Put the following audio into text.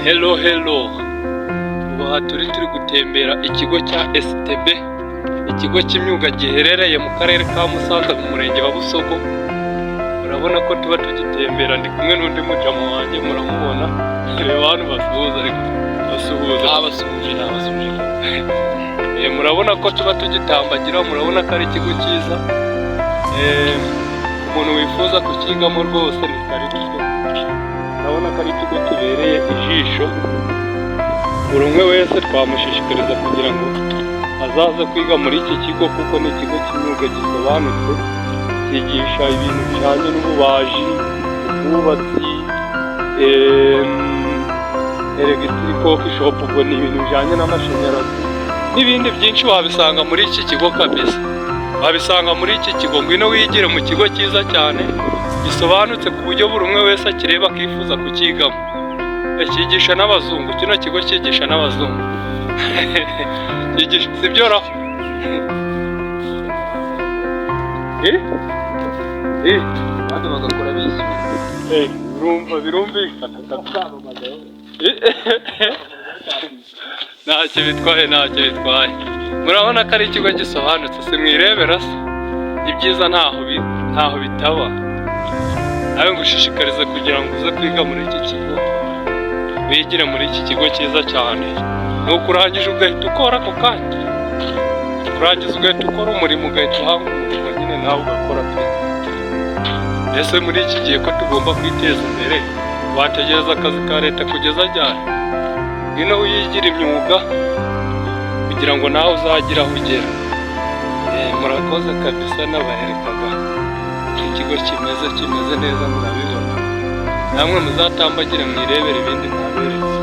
Hello ubu aha turi gutembera ikigo cya STB, ikigo cy'imyuga giherereye mu karere ka Musanze mu murenge wa Busogo. Urabona ko tuba tugitembera, ndi kumwe n'undi mujama wanjye, muramubona. Reba hano basuhuza, ariko basuhuza murabona ko tuba tugitambagira, murabona ko ari ikigo cyiza. Umuntu wifuza kukigamo rwose ni karibu. Urabona ko ari ikigo kibereye ijisho, buri umwe wese twamushishikariza kugira ngo azaze kwiga muri iki kigo, kuko ni ikigo cy'imyuga gisobanutse, cyigisha ibintu bijyanye n'ububaji, ubwubatsi, electrical shop, ubwo ni ibintu bijyanye n'amashanyarazi n'ibindi byinshi wabisanga muri iki kigo kabisa. Wabisanga muri iki kigo, ngwino wigire mu kigo cyiza cyane gisobanutse ku buryo buri umwe wese akireba akifuza kukigamo. Cyigisha n'abazungu, kino kigo cyigisha n'abazungu. Cyigisha sibyo ra? Abandi bagakora bisi. Birumvikana. Ntacyo bitwaye. Murabona ko ari ikigo gisobanutse, si mwirebera se? Ibyiza ntaho bitaba. Nawe ngushishikariza kugira ngo uze kwiga muri iki kigo, wigire muri iki kigo cyiza cyane. Nuko urangije ugahita ukora ako kanya, urangiza ugahita ukora umurimo, ugahita uhanga umurimo nyine nawe ugakora pe. Ese muri iki gihe ko tugomba kwiteza imbere, wategereza akazi ka leta kugeza ryari? Ngwino wigire imyuga kugira ngo nawe uzagire aho ugera. Murakoze kabisa, nabaherekaga ikigo kimeze neza, murabibona. Namwe muzatambagire mwirebere ibindi ntaberetse.